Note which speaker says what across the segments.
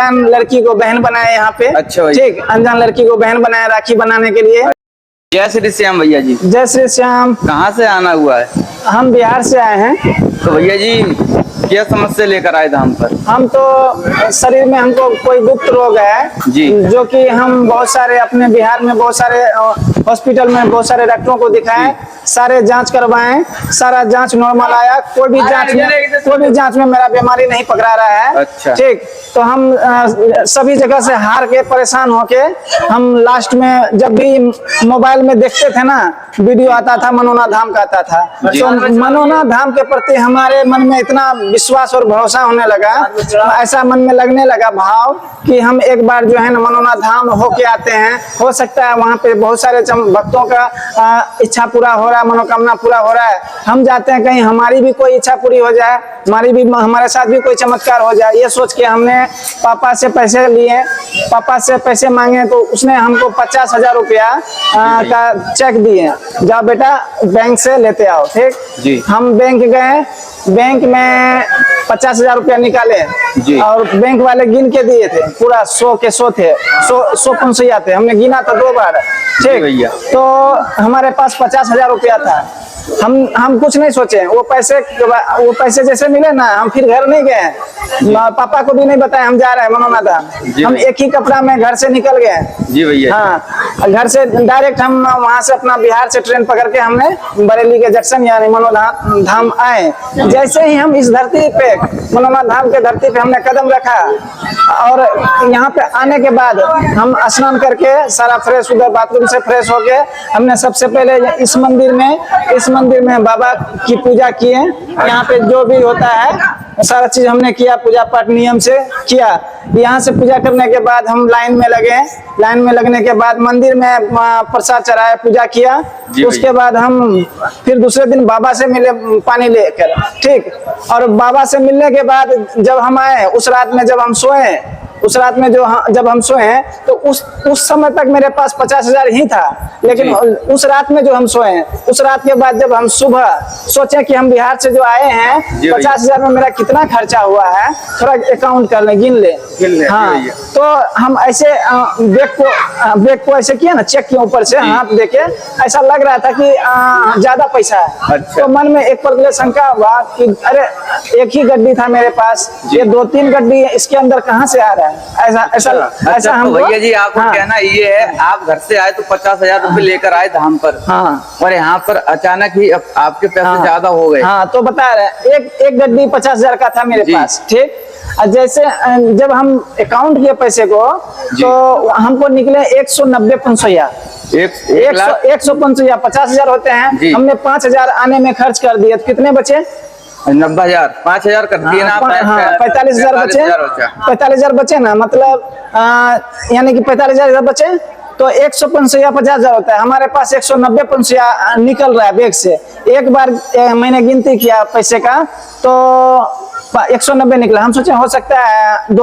Speaker 1: अनजान लड़की को बहन बनाया यहाँ पे।
Speaker 2: अच्छा भाई।
Speaker 1: ठीक, अनजान लड़की को बहन बनाया राखी बनाने के लिए।
Speaker 2: जय श्री श्याम भैया जी।
Speaker 1: जय श्री श्याम।
Speaker 2: कहाँ से आना हुआ है?
Speaker 1: हम बिहार से आए हैं।
Speaker 2: तो भैया जी क्या समस्या लेकर आए धाम पर?
Speaker 1: हम तो शरीर में हमको कोई गुप्त रोग है
Speaker 2: जी,
Speaker 1: जो कि हम बहुत सारे अपने बिहार में बहुत सारे हॉस्पिटल में बहुत सारे डॉक्टरों को दिखाएं, सारे जांच करवाएं, सारा जांच नॉर्मल आया, कोई भी जांच में मेरा बीमारी नहीं पकड़ा रहा है।
Speaker 2: अच्छा।
Speaker 1: ठीक, तो हम सभी जगह से हार के परेशान होके हम लास्ट में जब भी मोबाइल में देखते थे ना, वीडियो आता था मनोना धाम का आता था, तो मनोना धाम के प्रति हमारे मन में इतना विश्वास और भरोसा होने लगा, ऐसा मन में लगने लगा भाव कि हम एक बार जो है ना मनोना धाम होके आते हैं, हो सकता है वहाँ पे बहुत सारे भक्तों का इच्छा पूरा हो रहा है, मनोकामना पूरा हो रहा है, हम जाते हैं कहीं हमारी भी कोई इच्छा पूरी हो जाए, हमारे साथ भी कोई चमत्कार हो जाए। ये सोच के हमने पापा से पैसे लिए, पापा से पैसे मांगे तो उसने हमको 50,000 रुपया का चेक दिए, जाओ बेटा बैंक से लेते आओ। ठीक
Speaker 2: जी।
Speaker 1: हम बैंक गए, बैंक में 50,000 रुपया निकाले और बैंक वाले गिन के दिए थे, पूरा 100 के 100 थे, 100 पंसैया थे, हमने गिना था 2 बार। ठीक भैया। तो हमारे पास 50,000 रुपया था, हम कुछ नहीं सोचे, वो पैसे जैसे मिले ना, हम फिर घर नहीं गए, पापा को भी नहीं बताया हम जा रहे हैं मनोना धाम। हम एक ही कपड़ा में घर से निकल गए। जी भैया। हाँ, घर से डायरेक्ट हम वहाँ से अपना बिहार से ट्रेन पकड़ के हमने बरेली के जंक्शन यानी मनोना धाम आए। जैसे ही हम इस धरती पे मनोना धाम के धरती पे हमने कदम रखा और यहाँ पे आने के बाद हम स्नान करके सारा फ्रेश, उधर बाथरूम से फ्रेश होके हमने सबसे पहले इस मंदिर में बाबा की पूजा किए। यहाँ पे जो भी होता है सारा चीज हमने किया, पूजा पाठ नियम से किया। यहाँ से पूजा करने के बाद हम लाइन में लगे, लाइन में लगने के बाद मंदिर में प्रसाद चढ़ाया, पूजा किया। उसके बाद हम फिर दूसरे दिन बाबा से मिले पानी लेकर। ठीक, और बाबा से मिलने के बाद जब हम आए, उस रात में जब हम सोए, जब हम सोए तो उस समय तक मेरे पास 50,000 ही था, लेकिन उस रात में जो हम सोए, उस रात के बाद जब हम सुबह सोचे कि हम बिहार से जो आए हैं 50,000 में मेरा कितना खर्चा हुआ है, थोड़ा अकाउंट कर ले, गिन ले। हाँ, तो हम ऐसे बैग को ऐसे किया ना, चेक किया ऊपर से, हाथ देके ऐसा लग रहा था कि ज्यादा पैसा है। तो मन में एक पल शंका हुआ कि अरे एक ही गड्डी था मेरे पास, ये 2-3 गड्डी इसके अंदर कहाँ से आ रहा है? ऐसा हम
Speaker 2: भैया जी आपको कहना ये है, आप घर से आए तो 50,000 रुपए लेकर आए धाम पर। हाँ। और यहाँ पर अचानक ही आपके पैसे ज्यादा हो गए।
Speaker 1: हाँ, तो बता रहे एक गड्डी 50,000 का था मेरे पास। ठीक, जैसे जब हम अकाउंट किए पैसे को तो हमको निकले 190 पंसैया, 150 50,000 होते हैं, हमने 5,000 आने में खर्च कर दिए, तो कितने बचे?
Speaker 2: 90,000, 5,000 कर दिए ना।
Speaker 1: 45,000 बचे, 45,000 बचे ना, मतलब यानी कि 45,000 बचे तो 100 पंसैया 50,000 होता है, हमारे पास 190 पंसैया निकल रहा है बैग से। एक बार मैंने गिनती किया पैसे का तो 190 निकला। हम सोचे हो सकता है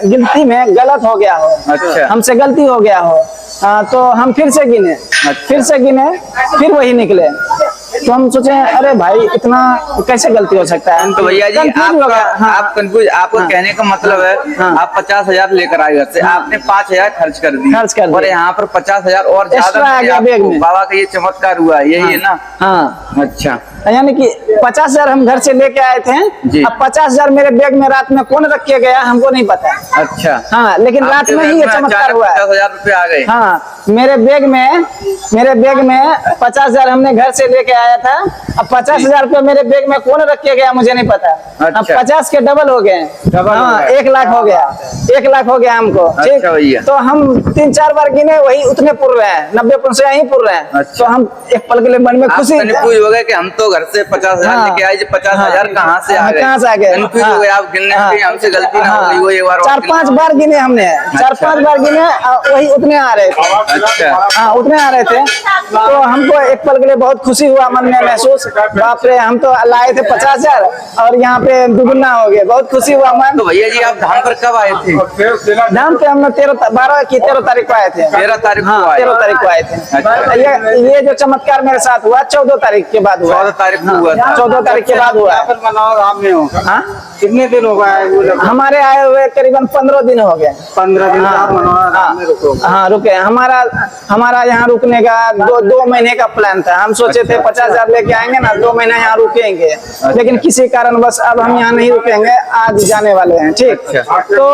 Speaker 1: गिनती में गलत हो गया हो। अच्छा। हमसे गलती हो गया हो। तो हम फिर से गिने। फिर वही निकले। तो हम सोचे अरे भाई इतना कैसे गलती हो सकता है?
Speaker 2: तो भैया जी आप कंफ्यूज, आपको कहने का मतलब है आप 50,000 लेकर आए घर से, आपने 5,000 खर्च कर दिए और यहाँ पर 50,000 और ज्यादा आ गया बैग में। बाबा का ये चमत्कार हुआ, यही है ना? हाँ। अच्छा,
Speaker 1: यानी कि 50,000 हम घर से लेके आए थे, अब 50,000 मेरे बैग में रात में कौन रख के गया हमको नहीं पता।
Speaker 2: अच्छा।
Speaker 1: हाँ, लेकिन रात में ही ये चमत्कार हुआ है।
Speaker 2: 50,000 रुपए आ गए।
Speaker 1: हाँ, मेरे बैग में 50,000 हमने घर से लेके आया था। अब 50,000 रुपये मेरे बैग में कौन रख के गया मुझे नहीं पता।
Speaker 2: अच्छा।
Speaker 1: अब 50 के डबल हो गए। हाँ, 1 लाख हो गया, 1 लाख हो गया हमको। ठीक, तो हम 3-4 बार गिने, वही उतने पुर रहे हैं, 90 पंसैया ही पुर रहे हैं। तो हम एक पल के लिए मन में खुशी
Speaker 2: हो गए कि हम तो घर से 50,000 लेके आए, 50,000 कहाँ से आ गए? कंफ्यूज हो गए आप, गिनने में हमसे गलती ना हो गई वो। एक बार
Speaker 1: 4-5 बार गिने हमने, 4-5 बार गिने, वही उतने आ रहे थे।
Speaker 2: अच्छा।
Speaker 1: हाँ, उतने आ रहे थे। तो हमको एक पल के लिए बहुत खुशी हुआ, मन में महसूस, बाप रे हम तो लाए थे 50,000 और यहाँ पे दुगुना हो गया, बहुत खुशी हुआ मन।
Speaker 2: तो भैया जी आप धाम पर कब आए थे?
Speaker 1: धाम पे हम 13 तारीख को आए थे।
Speaker 2: 13 तारीख को आए?
Speaker 1: 13 तारीख को आए थे। ये जो चमत्कार मेरे साथ हुआ 14 तारीख के बाद हुआ।
Speaker 2: 14 तारीख को हुआ था।
Speaker 1: 14 तारीख के बाद हुआ।
Speaker 2: मनाओ धाम में हो?
Speaker 3: कितने दिन हो गए
Speaker 1: हमारे आए हुए करीबन 15 दिन हो गए।
Speaker 3: 15 दिन आप मनोहरा में रुको।
Speaker 1: हाँ रुके। हमारा यहाँ रुकने का 2 महीने का प्लान था। हम सोचे थे 50,000 लेके आएंगे ना, 2 महीना यहाँ रुकेंगे, लेकिन किसी कारण बस अब हम यहाँ नहीं रुकेंगे, आज जाने वाले हैं। ठीक। तो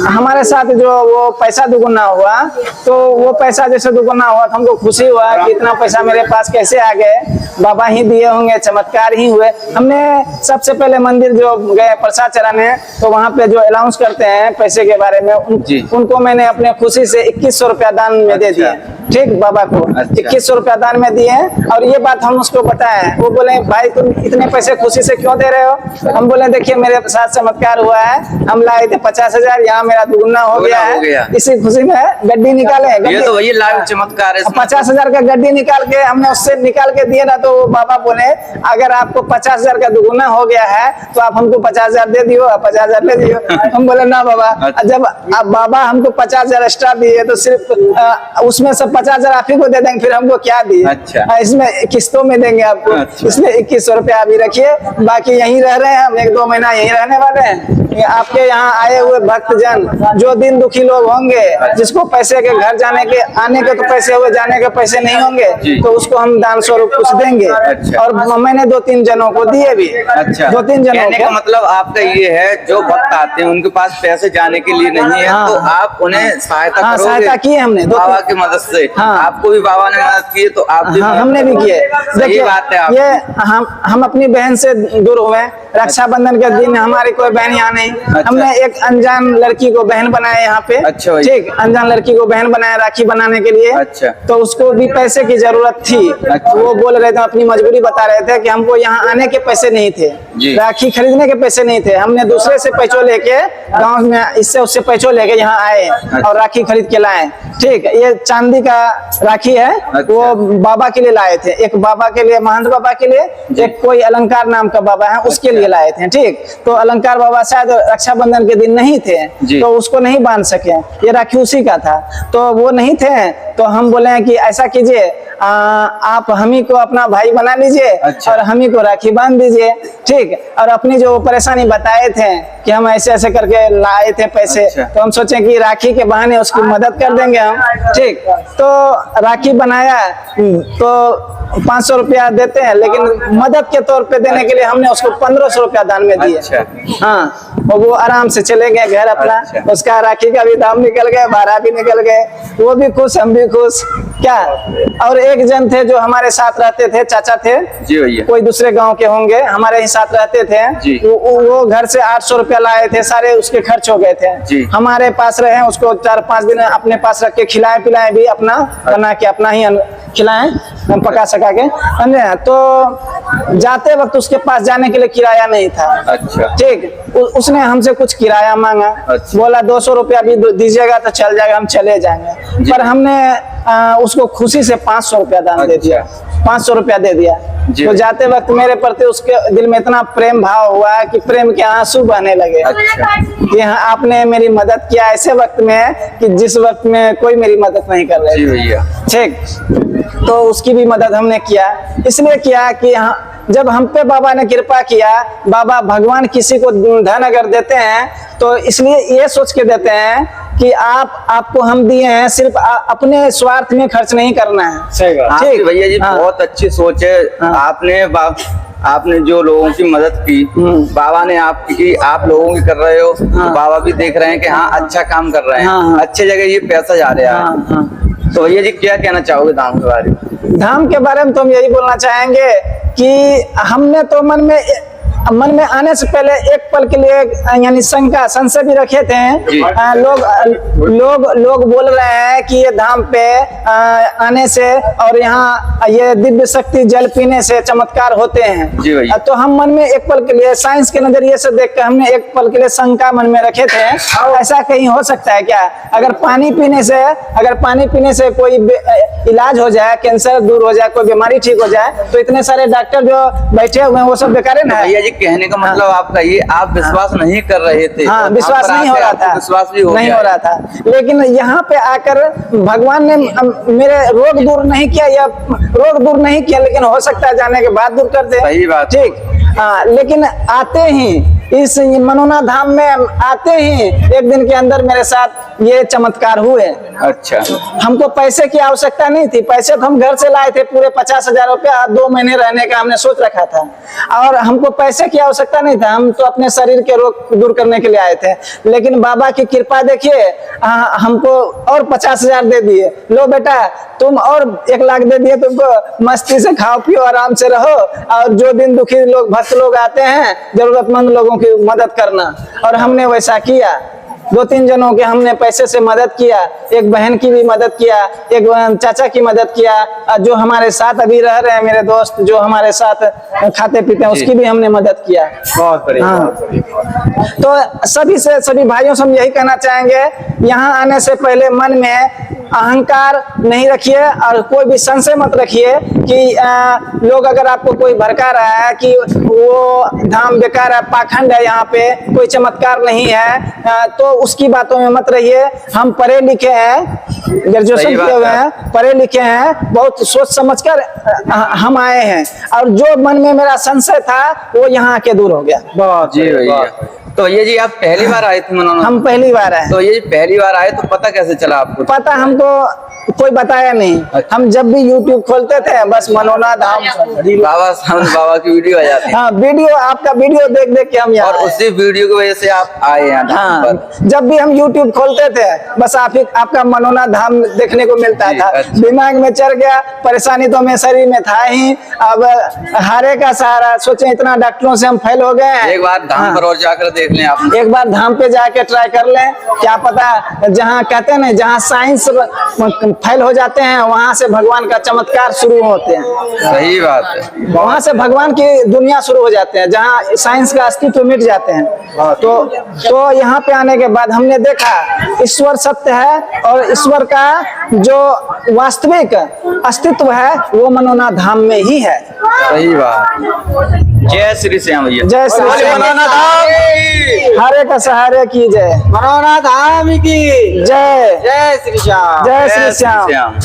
Speaker 1: हमारे साथ जो वो पैसा दुगुना हुआ, तो वो पैसा जैसे दुगुना हुआ तो हमको खुशी हुआ कि इतना पैसा मेरे पास कैसे आ गए, बाबा ही दिए होंगे, चमत्कार ही हुए। हमने सबसे पहले मंदिर जो गए प्रसाद चढ़ाने, तो वहाँ पे जो अनाउंस करते हैं पैसे के बारे में, उनको मैंने अपने खुशी से 2100 रुपया दान में दे दिए। ठीक, बाबा को 2100 रुपया दान में दिए। और ये बात हम उसको बताए, वो बोले भाई तुम इतने पैसे खुशी से क्यों दे रहे हो? हम बोले देखिए मेरे साथ चमत्कार हुआ है, हम लाए थे 50,000, यहाँ मेरा दुगुना हो गया है, इसी खुशी में गड्डी निकाले।
Speaker 2: ये तो वही लाइव चमत्कार है।
Speaker 1: 50,000 का गड्डी निकाल के हमने उससे निकाल के दिए ना, तो बाबा बोले अगर आपको 50,000 का दुगुना हो गया है तो आप हमको 50,000 दे दियो, 50,000 ले दियो। हम बोले ना बाबा, जब आप बाबा हमको 50,000 एक्स्ट्रा दिए तो सिर्फ उसमें से 50,000 आप ही को दे देंगे, फिर हमको क्या दिए?
Speaker 2: अच्छा।
Speaker 1: इसमें किस्तों में देंगे आपको।
Speaker 2: अच्छा।
Speaker 1: इसलिए 2100 रुपया अभी रखिए, बाकी यहीं रह रहे हैं हम, 1-2 महीना यहीं रहने वाले हैं। आपके यहाँ आए हुए भक्तजन जो दिन दुखी लोग होंगे, जिसको पैसे के घर जाने के आने के तो पैसे हुए, जाने के पैसे नहीं होंगे, तो उसको हम दान स्वरूप कुछ देंगे। और मैंने 2-3 जनों को दिए भी।
Speaker 2: अच्छा।
Speaker 1: 2-3 जनों
Speaker 2: कहने का
Speaker 1: को।
Speaker 2: मतलब आपका ये है, जो भक्त आते हैं उनके पास पैसे जाने के लिए नहीं है, तो आप उन्हें सहायता करोगे।
Speaker 1: सहायता की हमने
Speaker 2: बाबा की मदद से। आपको भी बाबा ने मदद की, तो आप भी
Speaker 1: हमने भी किए।
Speaker 2: देखिए बात है,
Speaker 1: ये हम अपनी बहन से दूर हुए। रक्षाबंधन के दिन हमारी कोई बहन यहाँ नहीं। हमने एक अनजान लड़की को बहन बनाया यहाँ पे।
Speaker 2: अच्छा भाई।
Speaker 1: ठीक, अनजान लड़की को बहन बनाया राखी बनाने के लिए।
Speaker 2: अच्छा।
Speaker 1: तो उसको भी पैसे की जरूरत थी।
Speaker 2: अच्छा।
Speaker 1: वो बोल रहे थे, अपनी मजबूरी बता रहे थे कि हमको यहाँ आने के पैसे नहीं थे, राखी खरीदने के पैसे नहीं थे। हमने दूसरे से पैसों लेके गाँव में इससे उससे पैसों लेके यहाँ आए और राखी खरीद के लाए। ठीक, ये चांदी का राखी है। वो बाबा के लिए लाए थे, एक बाबा के लिए, महंत बाबा के लिए, एक कोई अलंकार नाम का बाबा है उसके लिए लाए थे। ठीक, तो अलंकार बाबा शायद रक्षाबंधन के दिन नहीं थे, तो उसको नहीं बांध सके। ये राखी उसी का था, तो वो नहीं थे। तो हम बोले कि ऐसा कीजिए, आप हम ही को अपना भाई बना लीजिए। अच्छा। और हम ही को राखी बांध दीजिए। ठीक, और अपनी जो परेशानी बताए थे कि हम ऐसे ऐसे करके लाए थे पैसे। अच्छा। तो हम सोचे कि राखी के बहाने उसकी मदद कर देंगे हम। ठीक, तो राखी बनाया तो 500 रुपया देते हैं, लेकिन मदद के तौर पे देने के लिए हमने उसको 1500 रुपया दान में दिए।
Speaker 2: अच्छा।
Speaker 1: हाँ, और वो आराम से चले गए घर अपना। अच्छा। उसका राखी का भी दाम निकल गए, भाड़ा भी निकल गए, वो भी खुश, हम भी खुश। क्या, और एक जन थे जो हमारे साथ रहते थे, चाचा थे
Speaker 2: जी भैया,
Speaker 1: कोई दूसरे गांव के होंगे, हमारे ही साथ रहते थे जी। वो घर से 800 रुपया लाए थे, सारे उसके खर्च हो गए थे जी। हमारे पास रहे, उसको 4-5 दिन अपने पास रख के खिलाए पिलाए भी, अपना बना के अपना ही खिलाए, हम पका सका के। तो जाते वक्त उसके पास जाने के लिए किराया नहीं था। अच्छा। ठीक, उसने हमसे कुछ किराया मांगा। अच्छा। बोला 200 रुपया भी दीजिएगा तो चल जाएगा, हम चले जाएंगे। पर हमने उसको खुशी से 500 रुपया दान दे दिया, 500 रुपया दे दिया। तो जाते वक्त मेरे प्रति उसके दिल में इतना प्रेम भाव हुआ कि प्रेम के आंसू बहने लगे। अच्छा। कि हाँ, आपने मेरी मदद किया ऐसे वक्त में कि जिस वक्त में कोई मेरी मदद नहीं कर रहे थे। ठीक, तो उसकी भी मदद हमने किया। इसलिए किया कि हाँ, जब हम पे बाबा ने कृपा किया, बाबा भगवान किसी को धन अगर देते हैं तो इसलिए ये सोच के देते हैं कि आपको हम दिए हैं, सिर्फ अपने स्वार्थ में खर्च नहीं करना है। सही बात।
Speaker 2: ठीक भैया जी, बहुत अच्छी सोच है। आपने जो लोगों की मदद की, बाबा ने आपकी की, आप लोगों की कर रहे हो। तो बाबा भी देख रहे हैं कि हाँ अच्छा काम कर रहे हैं, अच्छी जगह ये पैसा जा रहा है। तो भैया जी क्या कहना चाहोगे धाम के बारे में?
Speaker 1: धाम के बारे में तो हम यही बोलना चाहेंगे कि हमने तो मन में आने से पहले एक पल के लिए यानी संशय भी रखे थे। लोग बोल रहे हैं कि ये धाम पे आने से और यहाँ ये दिव्य शक्ति जल पीने से चमत्कार होते हैं जी। तो हम मन में एक पल के लिए साइंस के नजरिए से देख कर हमने एक पल के लिए शंका मन में रखे थे, ऐसा कहीं हो सकता है क्या? अगर पानी पीने से कोई इलाज हो जाए, कैंसर दूर हो जाए, कोई बीमारी ठीक हो जाए, तो इतने सारे डॉक्टर जो बैठे हुए हैं वो सब बेकार है ना।
Speaker 2: भैया जी कहने का मतलब आपका ये, आप विश्वास नहीं कर रहे थे।
Speaker 1: हाँ, विश्वास नहीं हो रहा था,
Speaker 2: विश्वास भी
Speaker 1: नहीं हो रहा था। लेकिन यहाँ पे आकर भगवान ने मेरे रोग दूर नहीं किया, या रोग दूर नहीं किया, लेकिन हो सकता है जाने के बाद दूर कर दे।
Speaker 2: सही बात।
Speaker 1: ठीक, हाँ, लेकिन आते ही इस मनोना धाम में आते ही एक दिन के अंदर मेरे साथ ये चमत्कार हुए।
Speaker 2: अच्छा,
Speaker 1: हमको पैसे की आवश्यकता नहीं थी, पैसे तो हम घर से लाए थे पूरे 50,000 रुपया, 2 महीने रहने का हमने सोच रखा था और हमको पैसे की आवश्यकता नहीं था, हम तो अपने शरीर के रोग दूर करने के लिए आए थे। लेकिन बाबा की कृपा देखिए, हमको और 50,000 दे दिए, लो बेटा तुम और 1 लाख दे दिए तुमको, मस्ती से खाओ पियो आराम से रहो और जो दिन दुखी लोग भक्त लोग आते हैं जरूरतमंद लोगों की मदद करना। और हमने वैसा किया, 2-3 जनों के हमने पैसे से मदद किया, एक बहन की भी मदद किया, एक चाचा की मदद किया, और जो हमारे साथ अभी रह रहे हैं मेरे दोस्त जो हमारे साथ खाते पीते हैं उसकी भी हमने मदद किया।
Speaker 3: बहुत बढ़िया,
Speaker 1: हाँ।
Speaker 3: बहुत बढ़िया।
Speaker 1: तो सभी भाइयों से हम यही कहना चाहेंगे, यहाँ आने से पहले मन में अहंकार नहीं रखिए और कोई भी संशय मत रखिए कि लोग अगर आपको कोई भड़का रहा है कि वो धाम बेकार है, पाखंड है, यहाँ पे कोई चमत्कार नहीं है, तो उसकी बातों में मत रहिए। हम पढ़े लिखे हैं, ग्रेजुएशन किए हुए हैं, पढ़े लिखे हैं, बहुत सोच समझकर हम आए हैं और जो मन में मेरा संशय था वो यहाँ के दूर हो गया।
Speaker 3: बहुत
Speaker 2: जी भैया। तो ये जी आप पहली बार आए थे मनोना?
Speaker 1: हम पहली बार आए।
Speaker 2: तो ये पहली बार आए तो पता कैसे चला आपको?
Speaker 1: पता हमको कोई बताया नहीं, हम जब भी YouTube खोलते थे बस मनोना धाम
Speaker 2: बाबा सामने बाबा की वीडियो आ जाती है।
Speaker 1: हाँ, वीडियो आपका वीडियो देख देख के हम यहाँ
Speaker 2: और उसी वीडियो की वजह से आप आए हैं धाम
Speaker 1: हाँ,
Speaker 2: पर।
Speaker 1: जब भी हम YouTube खोलते थे बस आपका मनोना धाम देखने को मिलता
Speaker 2: जी,
Speaker 1: था।
Speaker 2: अच्छा।
Speaker 1: दिमाग में चढ़ गया, परेशानी तो मेरे शरीर में था ही, अब हारे का सहारा, सोचे इतना डॉक्टरों से हम फेल हो गए हैं,
Speaker 2: एक बार धाम पर और जाकर देख लें आप।
Speaker 1: एक बार धाम पे जाके ट्राई कर लें, क्या पता जहाँ कहते हैं ना जहाँ साइंस फेल हो जाते हैं वहां से भगवान का चमत्कार शुरू होते हैं।
Speaker 2: सही बात है।
Speaker 1: वहां से भगवान की दुनिया शुरू हो जाते हैं जहाँ साइंस का अस्तित्व मिट जाते हैं। तो यहाँ पे आने के बाद हमने देखा ईश्वर सत्य है और ईश्वर का जो वास्तविक अस्तित्व है वो मनोना धाम में ही है।
Speaker 2: सही बात। जय श्री श्याम भैया।
Speaker 1: जय श्री श्याम।
Speaker 3: मनोना धाम की,
Speaker 1: हरे का सहारे की जय।
Speaker 3: मनोना धाम की
Speaker 1: जय।
Speaker 3: जय श्री श्याम।
Speaker 1: जय श्री श्याम।